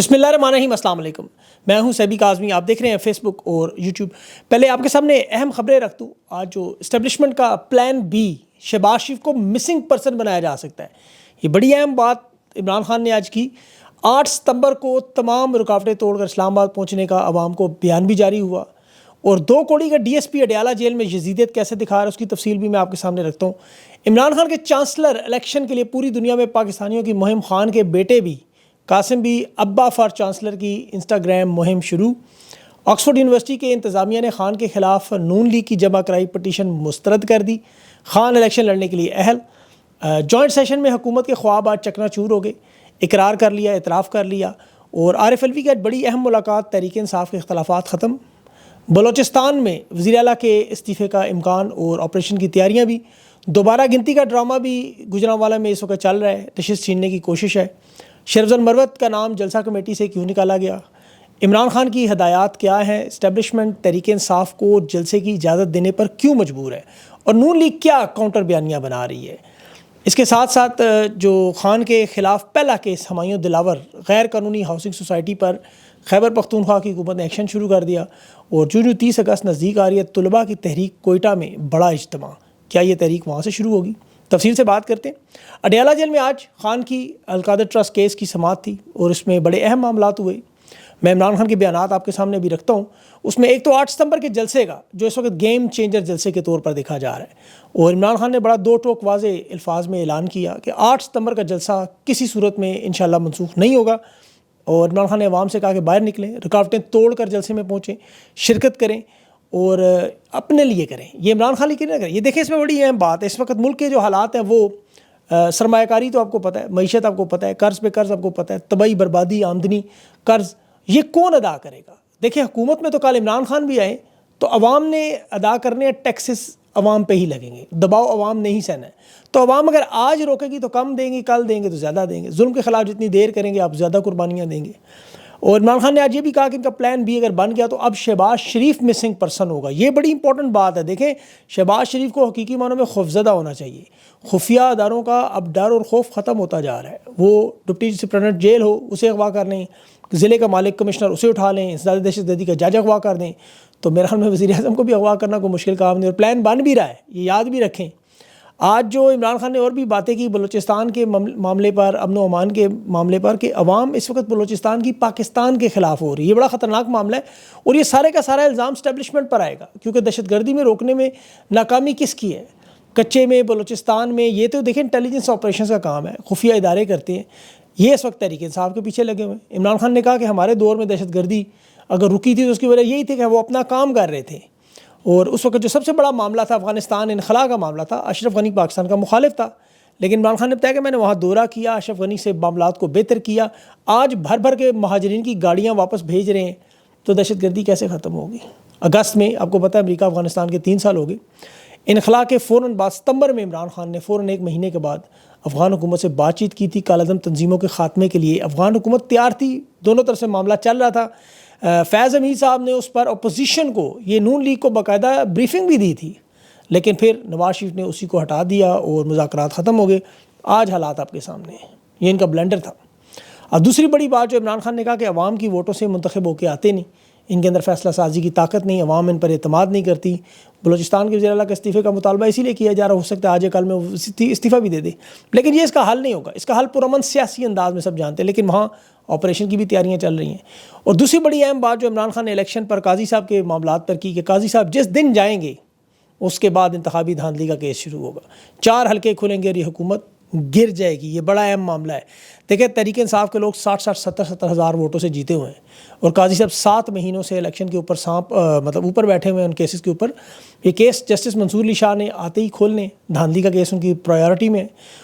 بسم اللہ الرحمن الرحیم، السلام علیکم۔ میں ہوں سیبی کاظمی، آپ دیکھ رہے ہیں فیس بک اور یوٹیوب۔ پہلے آپ کے سامنے اہم خبریں رکھ دوں۔ آج جو اسٹیبلشمنٹ کا پلان بی، شہباز شریف کو مسنگ پرسن بنایا جا سکتا ہے، یہ بڑی اہم بات عمران خان نے آج کی۔ 8 ستمبر کو تمام رکاوٹیں توڑ کر اسلام آباد پہنچنے کا عوام کو بیان بھی جاری ہوا، اور 2 کوڑی کا D S P Adiala jail میں یزیدیت کیسے دکھا رہا ہے اس کی تفصیل بھی میں آپ کے سامنے رکھتا ہوں۔ عمران خان کے چانسلر الیکشن کے لیے پوری دنیا میں پاکستانیوں کی مہم، خان کے بیٹے بھی قاسم بھی ابا فار چانسلر کی انسٹاگرام مہم شروع۔ آکسفورڈ یونیورسٹی کے انتظامیہ نے خان کے خلاف نون لیگ کی جمع کرائی پٹیشن مسترد کر دی۔ خان الیکشن لڑنے کے لیے اہل۔ جوائنٹ سیشن میں حکومت کے خواب آج چکنا چور ہو گئے، اقرار کر لیا، اعتراف کر لیا۔ اور عارف علوی کی آج بڑی اہم ملاقات، تحریک انصاف کے اختلافات ختم۔ بلوچستان میں وزیر اعلیٰ کے استعفے کا امکان اور آپریشن کی تیاریاں بھی۔ دوبارہ گنتی کا ڈرامہ بھی گوجرانوالہ میں اس وقت چل رہا ہے، نشست چھیننے کی کوشش ہے۔ شیخ افضل مروت کا نام جلسہ کمیٹی سے کیوں نکالا گیا؟ عمران خان کی ہدایات کیا ہیں؟ اسٹیبلشمنٹ تحریک انصاف کو جلسے کی اجازت دینے پر کیوں مجبور ہے؟ اور نون لیگ کیا کاؤنٹر بیانیاں بنا رہی ہے؟ اس کے ساتھ ساتھ جو خان کے خلاف پہلا کیس ہمایوں دلاور غیر قانونی ہاؤسنگ سوسائٹی پر خیبر پختونخوا کی حکومت نے ایکشن شروع کر دیا، اور جو 30 اگست نزدیک آ رہی ہے، طلباء کی تحریک کوئٹہ میں بڑا اجتماع، کیا یہ تحریک وہاں سے شروع ہوگی؟ تفصیل سے بات کرتے ہیں۔ اڈیالہ جیل میں آج خان کی القادر ٹرسٹ کیس کی سماعت تھی، اور اس میں بڑے اہم معاملات ہوئے۔ میں عمران خان کے بیانات آپ کے سامنے بھی رکھتا ہوں۔ اس میں ایک تو 8 ستمبر کے جلسے کا، جو اس وقت گیم چینجر جلسے کے طور پر دیکھا جا رہا ہے، اور عمران خان نے بڑا 2 ٹوک واضح الفاظ میں اعلان کیا کہ 8 ستمبر کا جلسہ کسی صورت میں انشاءاللہ منسوخ نہیں ہوگا۔ اور عمران خان نے عوام سے کہا کہ باہر نکلیں، رکاوٹیں توڑ کر جلسے میں پہنچیں، شرکت کریں اور اپنے لیے کریں۔ یہ عمران خان کے لیے نہ کریں۔ یہ دیکھیں، اس میں بڑی اہم بات ہے۔ اس وقت ملک کے جو حالات ہیں، وہ سرمایہ کاری تو آپ کو پتہ ہے، معیشت آپ کو پتہ ہے، قرض پہ قرض آپ کو پتہ ہے، تباہی بربادی، آمدنی، قرض، یہ کون ادا کرے گا؟ دیکھیں، حکومت میں تو کل عمران خان بھی آئے تو عوام نے ادا کرنے ہیں، ٹیکسز عوام پہ ہی لگیں گے، دباؤ عوام نے ہی سہنا ہے۔ تو عوام اگر آج روکے گی تو کم دیں گے، کل دیں گے تو زیادہ دیں گے۔ ظلم کے خلاف جتنی دیر کریں گے، آپ زیادہ قربانیاں دیں گے۔ اور عمران خان نے آج یہ بھی کہا کہ ان کا پلان بی اگر بن گیا تو اب شہباز شریف مسنگ پرسن ہوگا۔ یہ بڑی امپورٹنٹ بات ہے۔ دیکھیں، شہباز شریف کو حقیقی معنوں میں خوفزدہ ہونا چاہیے۔ خفیہ اداروں کا اب ڈر اور خوف ختم ہوتا جا رہا ہے۔ وہ ڈپٹی سپرنٹنڈنٹ جیل ہو، اسے اغوا کر لیں، ضلع کا مالک کمشنر اسے اٹھا لیں، انسداد دہشت گردی کا جج اغوا کر دیں، تو میرے خیال میں وزیر اعظم کو بھی اغوا کرنا کوئی مشکل کام نہیں۔ اور پلان بن بھی رہا ہے، یہ یاد بھی رکھیں۔ آج جو عمران خان نے اور بھی باتیں کی بلوچستان کے معاملے پر، امن و امان کے معاملے پر، کہ عوام اس وقت بلوچستان کی پاکستان کے خلاف ہو رہی ہے، یہ بڑا خطرناک معاملہ ہے۔ اور یہ سارے کا سارا الزام اسٹیبلشمنٹ پر آئے گا، کیونکہ دہشت گردی میں روکنے میں ناکامی کس کی ہے؟ کچے میں، بلوچستان میں۔ یہ تو دیکھیں انٹیلیجنس آپریشنز کا کام ہے، خفیہ ادارے کرتے ہیں۔ یہ اس وقت تحریک انصاف کے پیچھے لگے ہوئے ہیں۔ عمران خان نے کہا کہ ہمارے دور میں دہشت گردی اگر رکی تھی تو اس کی وجہ یہی تھی کہ وہ اپنا کام کر رہے تھے۔ اور اس وقت جو سب سے بڑا معاملہ تھا افغانستان انخلا کا معاملہ تھا، اشرف غنی پاکستان کا مخالف تھا، لیکن عمران خان نے بتایا کہ میں نے وہاں دورہ کیا، اشرف غنی سے معاملات کو بہتر کیا۔ آج بھر بھر کے مہاجرین کی گاڑیاں واپس بھیج رہے ہیں، تو دہشت گردی کیسے ختم ہوگی؟ اگست میں آپ کو پتہ ہے امریکہ افغانستان کے 3 سال ہو گئے۔ انخلا کے فوراً بعد ستمبر میں عمران خان نے فوراً 1 مہینے کے بعد افغان حکومت سے بات چیت کی تھی کالعدم تنظیموں کے خاتمے کے لیے۔ افغان حکومت تیار تھی، دونوں طرف سے معاملہ چل رہا تھا۔ فیض حمید صاحب نے اس پر اپوزیشن کو، یہ نون لیگ کو باقاعدہ بریفنگ بھی دی تھی، لیکن پھر نواز شریف نے اسی کو ہٹا دیا اور مذاکرات ختم ہو گئے۔ آج حالات آپ کے سامنے ہیں، یہ ان کا بلنڈر تھا۔ اور دوسری بڑی بات جو عمران خان نے کہا کہ عوام کی ووٹوں سے منتخب ہو کے آتے نہیں، ان کے اندر فیصلہ سازی کی طاقت نہیں، عوام ان پر اعتماد نہیں کرتی۔ بلوچستان کے وزیر اعلیٰ کے استعفے کا مطالبہ اسی لیے کیا جا رہا، ہو سکتا ہے آج کل میں استعفیٰ بھی دے دے، لیکن یہ اس کا حل نہیں ہوگا۔ اس کا حل پرامن سیاسی انداز میں سب جانتے ہیں، لیکن وہاں آپریشن کی بھی تیاریاں چل رہی ہیں۔ اور دوسری بڑی اہم بات جو عمران خان نے الیکشن پر قاضی صاحب کے معاملات پر کی، کہ قاضی صاحب جس دن جائیں گے اس کے بعد انتخابی دھاندلی کا کیس شروع ہوگا، 4 حلقے کھلیں گے اور یہ حکومت گر جائے گی۔ یہ بڑا اہم معاملہ ہے۔ دیکھیں، تحریک انصاف کے لوگ 60 70 ہزار ووٹوں سے جیتے ہوئے ہیں، اور قاضی صاحب 7 مہینوں سے الیکشن کے اوپر اوپر بیٹھے ہوئے ہیں ان کیسز کے اوپر۔ یہ کیس جسٹس منصور علی شاہ نے آتے ہی کھولنے، دھاندلی کا کیس ان کی پرائیورٹی میں،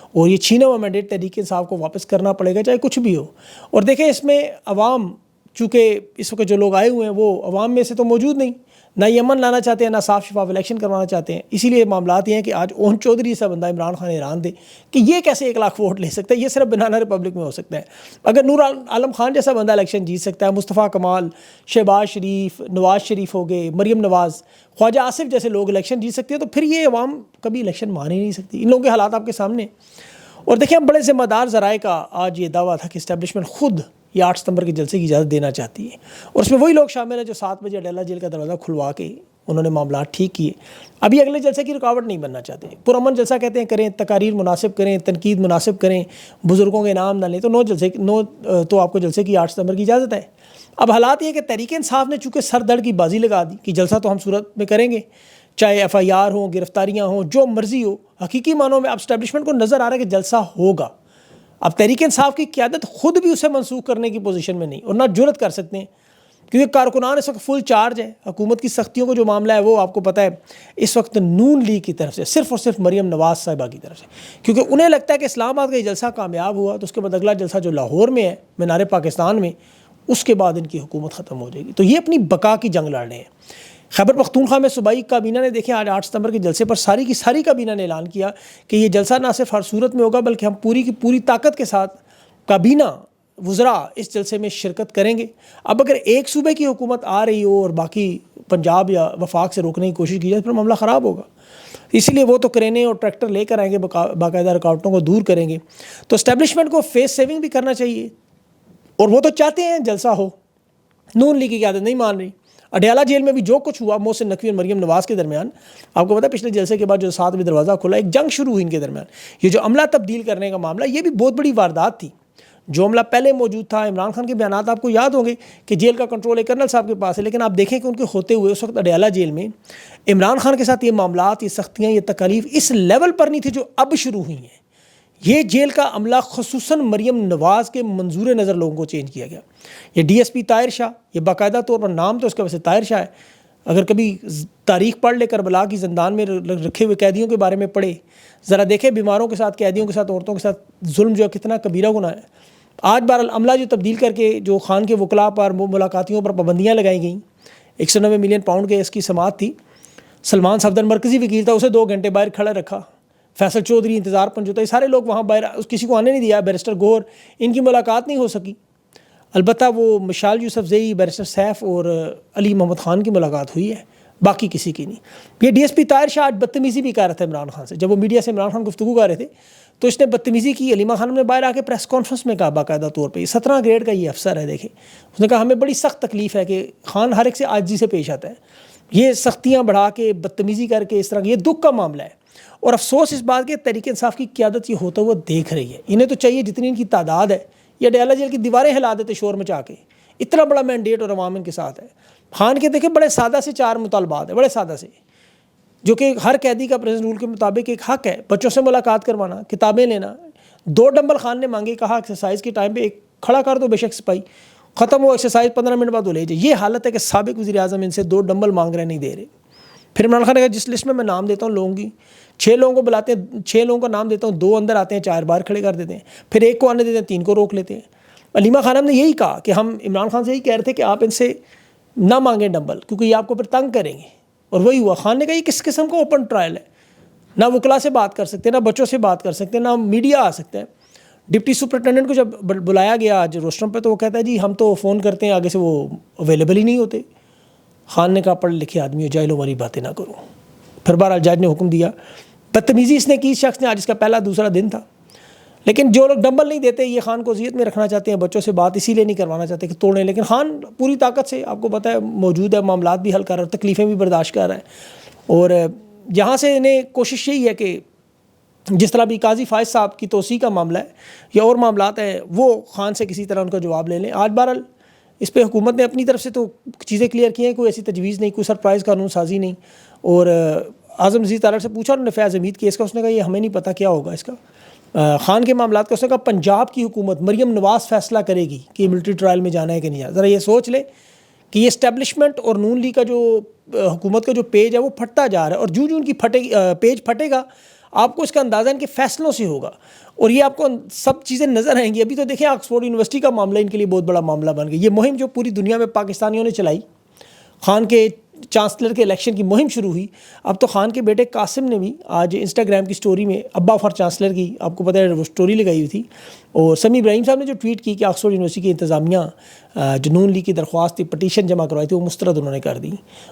اور یہ چھینا ہوا مینڈیٹ تحریک انصاف کو واپس کرنا پڑے گا، چاہے کچھ بھی ہو۔ اور دیکھیں، اس میں عوام، چونکہ اس وقت جو لوگ آئے ہوئے ہیں وہ عوام میں سے تو موجود نہیں، نہ یہ امن لانا چاہتے ہیں، نہ صاف شفاف الیکشن کروانا چاہتے ہیں۔ اسی لیے معاملات یہ ہیں کہ آج اون چودھری سا بندہ عمران خان حیران دے کہ یہ کیسے 1 لاکھ ووٹ لے سکتا ہے۔ یہ صرف بنانا ریپبلک میں ہو سکتا ہے۔ اگر نور عالم خان جیسا بندہ الیکشن جیت سکتا ہے، مصطفیٰ کمال، شہباز شریف، نواز شریف ہو گئے، مریم نواز، خواجہ آصف جیسے لوگ الیکشن جیت سکتے ہیں، تو پھر یہ عوام کبھی الیکشن مان ہی نہیں سکتی۔ ان لوگوں کے حالات آپ کے سامنے۔ اور دیکھیں، بڑے ذمہ دار ذرائع کا آج یہ دعویٰ تھا کہ اسٹیبلشمنٹ خود یہ 8 ستمبر کے جلسے کی اجازت دینا چاہتی ہے، اور اس میں وہی لوگ شامل ہیں جو 7 بجے اڈیالہ جیل کا دروازہ کھلوا کے انہوں نے معاملات ٹھیک کیے، ابھی اگلے جلسے کی رکاوٹ نہیں بننا چاہتے، پرامن جلسہ کہتے ہیں کریں، تقاریر مناسب کریں، تنقید مناسب کریں، بزرگوں کے انعام نہ لیں، تو 9 تو آپ کو جلسے کی 8 ستمبر کی اجازت ہے۔ اب حالات یہ کہ تحریک انصاف نے چونکہ سر دڑ کی بازی لگا دی کہ جلسہ تو ہم صورت میں کریں گے، چاہے FIR ہوں، گرفتاریاں ہوں، جو مرضی ہو، حقیقی معنوں میں اب اسٹیبلشمنٹ کو نظر آ رہا ہے کہ جلسہ ہوگا۔ اب تحریک انصاف کی قیادت خود بھی اسے منسوخ کرنے کی پوزیشن میں نہیں اور نہ جرت کر سکتے ہیں، کیونکہ کارکنان اس وقت فل چارج ہے۔ حکومت کی سختیوں کو جو معاملہ ہے وہ آپ کو پتہ ہے اس وقت نون لیگ کی طرف سے، صرف اور صرف مریم نواز صاحبہ کی طرف سے، کیونکہ انہیں لگتا ہے کہ اسلام آباد کا یہ جلسہ کامیاب ہوا تو اس کے بعد اگلا جلسہ جو لاہور میں ہے مینار پاکستان میں، اس کے بعد ان کی حکومت ختم ہو جائے گی، تو یہ اپنی بقا کی جنگ لڑ رہے ہیں۔ خیبر پختونخوا میں صوبائی کابینہ نے دیکھیں آج 8 ستمبر کے جلسے پر ساری کی ساری کابینہ نے اعلان کیا کہ یہ جلسہ نہ صرف ہر صورت میں ہوگا بلکہ ہم پوری کی پوری طاقت کے ساتھ کابینہ وزراء اس جلسے میں شرکت کریں گے۔ اب اگر ایک صوبے کی حکومت آ رہی ہو اور باقی پنجاب یا وفاق سے روکنے کی کوشش کی جائے پھر معاملہ خراب ہوگا، اسی لیے وہ تو کرینے اور ٹریکٹر لے کر آئیں گے، باقاعدہ رکاوٹوں کو دور کریں گے۔ تو اسٹیبلشمنٹ کو فیس سیونگ بھی کرنا چاہیے، اور وہ تو چاہتے ہیں جلسہ ہو، نون لیگ کی قیادت نہیں مان رہی۔ اڈیالہ جیل میں بھی جو کچھ ہوا محسن نقوی اور مریم نواز کے درمیان، آپ کو پتہ ہے پچھلے جلسے کے بعد جو 7 بجے دروازہ کھلا، ایک جنگ شروع ہوئی ان کے درمیان۔ یہ جو عملہ تبدیل کرنے کا معاملہ، یہ بھی بہت بڑی واردات تھی۔ جو عملہ پہلے موجود تھا، عمران خان کے بیانات آپ کو یاد ہوں گے کہ جیل کا کنٹرول ایک کرنل صاحب کے پاس ہے، لیکن آپ دیکھیں کہ ان کے ہوتے ہوئے اس وقت اڈیالہ جیل میں عمران خان کے ساتھ یہ معاملات، یہ سختیاں، یہ تکالیف اس لیول پر نہیں تھی جو اب شروع ہوئی ہیں۔ یہ جیل کا عملہ خصوصاً مریم نواز کے منظور نظر لوگوں کو چینج کیا گیا۔ یہ DSP طاہر شاہ، یہ باقاعدہ طور پر نام تو اس کا ویسے طاہر شاہ ہے، اگر کبھی تاریخ پڑھ لے کربلا کی زندان میں رکھے ہوئے قیدیوں کے بارے میں پڑھے، ذرا دیکھیں بیماروں کے ساتھ، قیدیوں کے ساتھ، عورتوں کے ساتھ ظلم جو ہے کتنا کبیرہ گناہ ہے۔ آج بہرحال عملہ جو تبدیل کر کے جو خان کے وکلاء پر، ملاقاتیوں پر پابندیاں لگائی گئیں، 190 ملین پاؤنڈ کے اس کی سماعت تھی۔ سلمان صفدر مرکزی وکیل تھا، اسے 2 گھنٹے باہر کھڑا رکھا۔ فیصل چودھری، انتظار پنجوتا، یہ سارے لوگ وہاں باہر، کسی کو آنے نہیں دیا۔ بیرسٹر گور، ان کی ملاقات نہیں ہو سکی۔ البتہ وہ مشال یوسف زئی، بیرسٹر سیف اور علی محمد خان کی ملاقات ہوئی ہے، باقی کسی کی نہیں۔ یہ DSP طاہر شاہ آج بدتمیزی بھی کر رہا تھا عمران خان سے، جب وہ میڈیا سے عمران خان گفتگو کر رہے تھے تو اس نے بدتمیزی کی۔ علیمہ خانم نے باہر آ کے پریس کانفرنس میں کہا باقاعدہ طور پہ، 17 گریڈ کا یہ افسر ہے، دیکھیں اس نے کہا ہمیں بڑی سخت تکلیف ہے کہ خان ہر ایک سے عاجزی سے پیش آتا ہے، یہ سختیاں بڑھا کے، بدتمیزی کر کے، اس طرح یہ دکھ کا معاملہ ہے۔ اور افسوس اس بات کے تحریک انصاف کی قیادت یہ ہوتا ہوا دیکھ رہی ہے۔ انہیں تو چاہیے جتنی ان کی تعداد ہے، یہ اڈیالہ جیل کی دیواریں ہلا دیتے شور مچا کے، اتنا بڑا مینڈیٹ اور عوام ان کے ساتھ ہے۔ خان کے دیکھیں بڑے سادہ سے 4 مطالبات ہیں، بڑے سادہ سے، جو کہ ہر قیدی کا پریزنٹ رول کے مطابق ایک حق ہے۔ بچوں سے ملاقات کروانا، کتابیں لینا۔ 2 ڈمبل خان نے مانگے، کہا ایکسرسائز کے ٹائم پہ ایک کھڑا کر دو، بے شک سپاہی، ختم ہو ایکسرسائز 15 منٹ بعد وہ لے جائے۔ یہ حالت ہے کہ سابق وزیر اعظم ان سے 2 ڈمبل مانگ رہے، نہیں دے رہے۔ پھر عمران خان نے کہا جس لسٹ میں نام دیتا ہوں لوگوں کی، 6 لوگوں کو بلاتے ہیں، 6 لوگوں کا نام دیتا ہوں، 2 اندر آتے ہیں، 4 باہر کھڑے کر دیتے ہیں، پھر 1 کو آنے دیتے ہیں، 3 کو روک لیتے ہیں۔ علیمہ خانم نے یہی کہا کہ ہم عمران خان سے یہی کہہ رہے تھے کہ آپ ان سے نہ مانگیں ڈمبل، کیونکہ یہ آپ کو پھر تنگ کریں گے، اور وہی ہوا۔ خان نے کہا یہ کس قسم کا اوپن ٹرائل ہے، نہ وکلا سے بات کر سکتے، نہ بچوں سے بات کر سکتے، نہ میڈیا آ سکتا ہے۔ ڈپٹی سپرنٹینڈنٹ کو جب بلایا گیا آج روسٹرم پہ تو وہ کہتا ہے جی ہم تو فون کرتے ہیں، آگے سے وہ اویلیبل ہی نہیں ہوتے۔ خان نے کہا پڑھ لکھے آدمی ہو، جاہلوں والی باتیں نہ کرو۔ پھر بہرحال جج نے حکم دیا، بدتمیزی اس نے کی اس شخص نے، آج اس کا پہلا دوسرا دن تھا، لیکن جو لوگ ڈمبل نہیں دیتے یہ خان کو اذیت میں رکھنا چاہتے ہیں، بچوں سے بات اسی لیے نہیں کروانا چاہتے کہ توڑیں، لیکن خان پوری طاقت سے آپ کو پتہ ہے موجود ہے، معاملات بھی حل کر رہا ہے، تکلیفیں بھی برداشت کر رہا ہے۔ اور یہاں سے انہیں کوشش یہی ہے کہ جس طرح بھی قاضی فائز صاحب کی توسیع کا معاملہ ہے یا اور معاملات ہیں، وہ خان سے کسی طرح ان کا جواب لے لیں۔ آج بہرحال اس پہ حکومت نے اپنی طرف سے تو چیزیں کلیئر کی ہیں، کوئی ایسی تجویز نہیں، کوئی سرپرائز قانون سازی نہیں۔ اور اعظم نذیر تارڑ سے پوچھا انہوں نے فیض حمید کیس کا، اس نے کہا یہ ہمیں نہیں پتہ کیا ہوگا اس کا۔ خان کے معاملات کا اس نے کہا پنجاب کی حکومت مریم نواز فیصلہ کرے گی کہ یہ ملٹری ٹرائل میں جانا ہے کہ نہیں جانا۔ ذرا یہ سوچ لے کہ یہ اسٹیبلشمنٹ اور نون لیگ کا جو حکومت کا جو پیج ہے وہ پھٹتا جا رہا ہے، اور جو ان کی پیج پھٹے گا آپ کو اس کا اندازہ ان کے فیصلوں سے ہوگا، اور یہ آپ کو سب چیزیں نظر آئیں گی۔ ابھی تو دیکھیں آکسفورڈ یونیورسٹی کا معاملہ ان کے لیے بہت بڑا معاملہ بن گیا۔ یہ مہم جو پوری دنیا میں پاکستانیوں نے چلائی، خان کے چانسلر کے الیکشن کی مہم شروع ہوئی، اب تو خان کے بیٹے قاسم نے بھی آج انسٹاگرام کی سٹوری میں ابا فار چانسلر کی آپ کو پتہ ہے وہ سٹوری لگائی ہوئی تھی، اور سمیع ابراہیم صاحب نے جو ٹویٹ کی کہ آکسفورڈ یونیورسٹی کی انتظامیہ جو نون لیگ کی درخواست تھی، پٹیشن جمع کروائی تھی، وہ مسترد انہوں نے کر دی،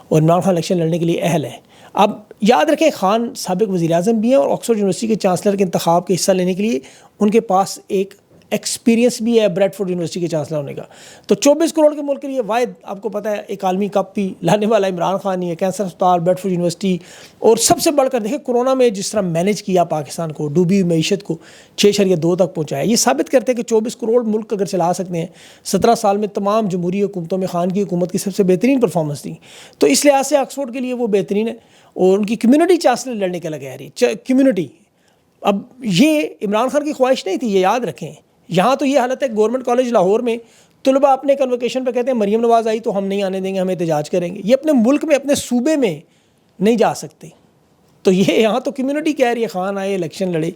اور عمران خان الیکشن لڑنے کے لیے اہل ہے۔ اب یاد رکھیں خان سابق وزیر اعظم بھی ہیں، اور آکسفورڈ یونیورسٹی کے چانسلر کے انتخاب کے حصہ لینے کے لیے ان کے پاس ایک ایکسپیرینس بھی ہے بریڈ فورڈ یونیورسٹی کے چانسلر ہونے کا. تو 24 کروڑ کے ملک کے لیے واحد آپ کو پتہ ہے ایک عالمی کپ بھی لانے والا عمران خان ہی ہے. کینسر اسپتال, بریڈ فورڈ یونیورسٹی, اور سب سے بڑھ کر دیکھیں کورونا میں جس طرح مینیج کیا پاکستان کو, ڈوبی ہوئی معیشت کو 6.2 تک پہنچایا. یہ ثابت کرتے ہیں کہ 24 کروڑ ملک اگر چلا سکتے ہیں, 17 سال میں تمام جمہوری حکومتوں میں خان کی حکومت کی سب سے بہترین پرفارمنس تھی. تو اس لحاظ سے آکسفورڈ کے لیے وہ بہترین ہے. اور ان کی کمیونٹی چانسلر لڑنے کے لگے رہی کمیونٹی. اب یہ عمران خان کی خواہش نہیں تھی, یہ یاد رکھیں. یہاں تو یہ حالت ہے گورنمنٹ کالج لاہور میں طلباء اپنے کنوکیشن پہ کہتے ہیں مریم نواز آئی تو ہم نہیں آنے دیں گے, ہم احتجاج کریں گے. یہ اپنے ملک میں اپنے صوبے میں نہیں جا سکتے. تو یہ یہاں تو کمیونٹی کہہ رہی ہے خان آئے الیکشن لڑے.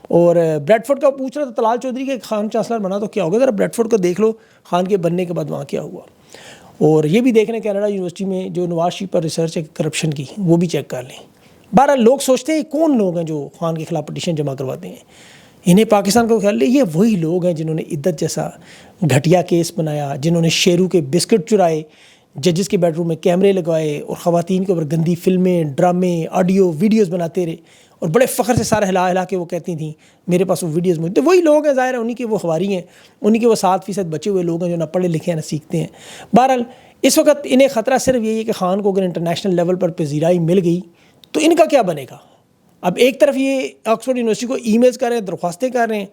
اور بریڈ فورڈ کا پوچھ رہا تھا طلال چودھری کہ خان چانسلر بنا تو کیا ہوگا, ذرا بریڈ فورڈ کو دیکھ لو خان کے بننے کے بعد وہاں کیا ہوا. اور یہ بھی دیکھنے کینیڈا یونیورسٹی میں جو نواز شریف پر ریسرچ ہے کرپشن کی, وہ بھی چیک کر لیں. بہرحال لوگ سوچتے ہیں کون لوگ ہیں جو خان کے خلاف پٹیشن جمع کرواتے ہیں. انہیں پاکستان کو خیال لے یہ وہی لوگ ہیں جنہوں نے عدت جیسا گھٹیا کیس بنایا, جنہوں نے شیرو کے بسکٹ چرائے, ججز کے بیڈ روم میں کیمرے لگوائے اور خواتین کے اوپر گندی فلمیں, ڈرامے, آڈیو ویڈیوز بناتے رہے. اور بڑے فخر سے سارا ہلا کے وہ کہتی تھیں میرے پاس وہ ویڈیوز موجود. تو وہی لوگ ہیں, ظاہر ہے انہی کے وہ خواری ہیں, انہی کے وہ 7% بچے ہوئے لوگ ہیں جو نہ پڑھے لکھے ہیں نہ سیکھتے ہیں. بہرحال اس وقت انہیں خطرہ صرف یہی ہے کہ خان کو اگر انٹرنیشنل لیول پر پذیرائی مل گئی تو ان کا کیا بنے گا. اب ایک طرف یہ آکسفورڈ یونیورسٹی کو ای میلز کر رہے ہیں, درخواستیں کر رہے ہیں,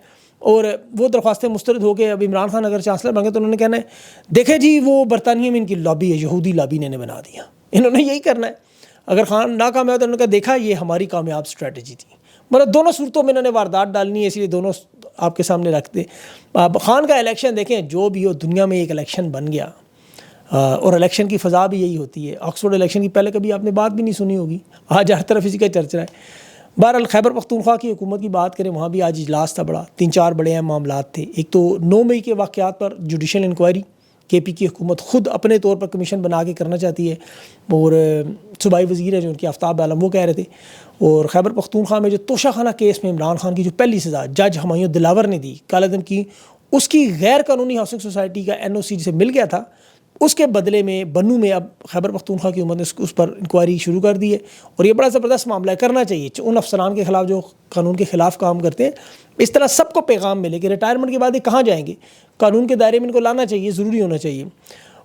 اور وہ درخواستیں مسترد ہو کے اب عمران خان اگر چانسلر بن گئے تو انہوں نے کہنا ہے دیکھیں جی وہ برطانیہ میں ان کی لابی ہے, یہودی لابی نے بنا دیا. انہوں نے یہی کرنا ہے. اگر خان ناکامیاب تو انہوں نے کہا دیکھا یہ ہماری کامیاب اسٹریٹجی تھی. مطلب دونوں صورتوں میں انہوں نے واردات ڈالنی ہے, اس لیے دونوں آپ کے سامنے رکھتے. خان کا الیکشن دیکھیں جو بھی ہو, دنیا میں ایک الیکشن بن گیا, اور الیکشن کی فضا بھی یہی ہوتی ہے. آکسفورڈ الیکشن کی پہلے کبھی آپ نے بات بھی نہیں سنی ہوگی, آج ہر طرف اسی کا چرچا ہے. بہرحال خیبر پختونخوا کی حکومت کی بات کریں, وہاں بھی آج اجلاس تھا بڑا, 3-4 بڑے اہم معاملات تھے. ایک تو 9 مئی کے واقعات پر جوڈیشل انکوائری کے پی کی حکومت خود اپنے طور پر کمیشن بنا کے کرنا چاہتی ہے, اور صوبائی وزیر ہیں جو ان کے آفتاب عالم وہ کہہ رہے تھے. اور خیبر پختونخوا میں جو توشہ خانہ کیس میں عمران خان کی جو پہلی سزا جج ہمایوں دلاور نے دی کالعدم کی, اس کی غیر قانونی ہاؤسنگ سوسائٹی کا NOC جسے مل گیا تھا, اس کے بدلے میں بنو میں اب خیبر پختونخوا کی حکومت نے اس پر انکوائری شروع کر دی ہے. اور یہ بڑا زبردست معاملہ ہے, کرنا چاہیے ان افسران کے خلاف جو قانون کے خلاف کام کرتے ہیں. اس طرح سب کو پیغام ملے کہ ریٹائرمنٹ کے بعد یہ کہاں جائیں گے, قانون کے دائرے میں ان کو لانا چاہیے, ضروری ہونا چاہیے.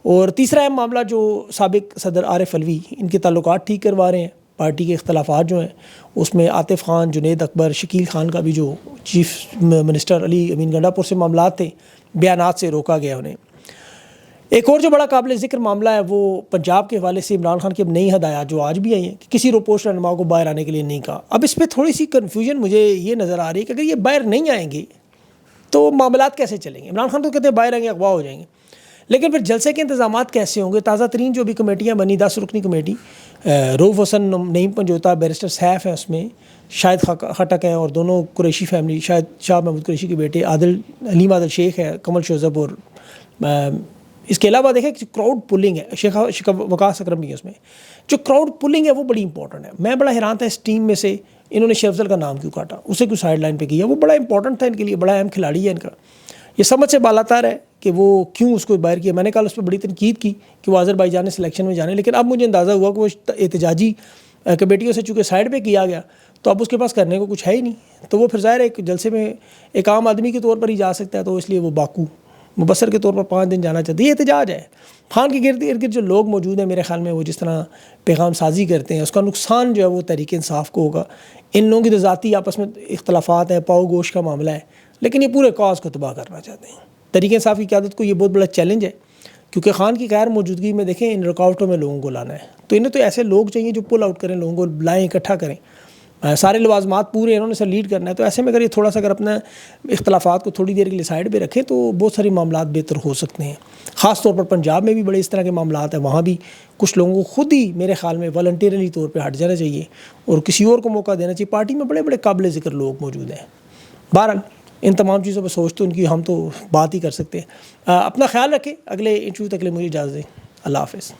اور تیسرا اہم معاملہ جو سابق صدر عارف علوی ان کے تعلقات ٹھیک کروا رہے ہیں, پارٹی کے اختلافات جو ہیں اس میں عاطف خان, جنید اکبر, شکیل خان کا بھی جو چیف منسٹر علی امین گنڈا پور سے معاملات تھے, بیانات سے روکا گیا انہیں. ایک اور جو بڑا قابل ذکر معاملہ ہے وہ پنجاب کے حوالے سے عمران خان کی اب نئی ہدایات جو آج بھی آئی ہیں کہ کسی روپوسٹ رہنما کو باہر آنے کے لیے نہیں کہا. اب اس پہ تھوڑی سی کنفیوژن مجھے یہ نظر آ رہی ہے کہ اگر یہ باہر نہیں آئیں گے تو معاملات کیسے چلیں گے. عمران خان تو کہتے ہیں باہر آئیں گے اغوا ہو جائیں گے, لیکن پھر جلسے کے انتظامات کیسے ہوں گے. تازہ ترین جو بھی کمیٹیاں بنی 10 رکنی کمیٹی, روف حسن, نعیم پنجوتا, بیرسٹر سیف ہیں اس میں, شاہد خٹک ہیں, اور دونوں قریشی فیملی, شاہد شاہ محمود قریشی کے بیٹے علیم عادل شیخ ہے, کمل شوذب. اور اس کے علاوہ دیکھیں کراؤڈ پولنگ ہے, شیخ وقاص اکرم بھی ہے اس میں. جو کراؤڈ پولنگ ہے وہ بڑی امپورٹنٹ ہے. میں بڑا حیران تھا اس ٹیم میں سے انہوں نے شیخ افضل کا نام کیوں کاٹا, اسے کیوں سائڈ لائن پہ کیا. وہ بڑا امپورٹنٹ تھا ان کے لیے, بڑا اہم کھلاڑی ہے ان کا. یہ سمجھ سے بالاتر ہے کہ وہ کیوں اس کو باہر کیا. میں نے کل اس پہ بڑی تنقید کی کہ وہ آذربائیجان سلیکشن میں جانے, لیکن اب مجھے اندازہ ہوا کہ وہ احتجاجی کمیٹیوں سے چونکہ سائڈ پہ کیا گیا تو اب اس کے پاس کرنے کو کچھ ہے ہی نہیں. تو وہ پھر ظاہر ہے ایک جلسے میں ایک عام آدمی کے طور پر ہی جا سکتا ہے, تو اس لیے وہ باکو مبصر کے طور پر 5 دن جانا چاہتے ہیں. یہ احتجاج ہے. خان کے گرد ارد جو لوگ موجود ہیں میرے خیال میں وہ جس طرح پیغام سازی کرتے ہیں اس کا نقصان جو ہے وہ تحریک انصاف کو ہوگا. ان لوگوں کی تو ذاتی آپس میں اختلافات ہیں, پاؤ گوشت کا معاملہ ہے, لیکن یہ پورے کاز کو تباہ کرنا چاہتے ہیں. تحریک انصاف کی قیادت کو یہ بہت بڑا چیلنج ہے, کیونکہ خان کی غیر موجودگی میں دیکھیں ان رکاوٹوں میں لوگوں کو لانا ہے. تو انہیں تو ایسے لوگ چاہیے جو پل آؤٹ کریں, لوگوں کو لائیں, اکٹھا کریں. سارے لوازمات پورے انہوں نے سر لیڈ کرنا ہے. تو ایسے میں اگر یہ تھوڑا سا اگر اپنا اختلافات کو تھوڑی دیر کے لیے سائڈ پہ رکھیں تو بہت ساری معاملات بہتر ہو سکتے ہیں. خاص طور پر پنجاب میں بھی بڑے اس طرح کے معاملات ہیں, وہاں بھی کچھ لوگوں کو خود ہی میرے خیال میں والنٹیرلی طور پہ ہٹ جانا چاہیے اور کسی اور کو موقع دینا چاہیے. پارٹی میں بڑے بڑے قابل ذکر لوگ موجود ہیں. بہرحال ان تمام چیزوں پہ سوچ تو ان کی ہم تو بات ہی کر سکتے ہیں. اپنا خیال رکھیں. اگلے انٹرویو تک کے لیے مجھے اجازت دیں. اللہ حافظ.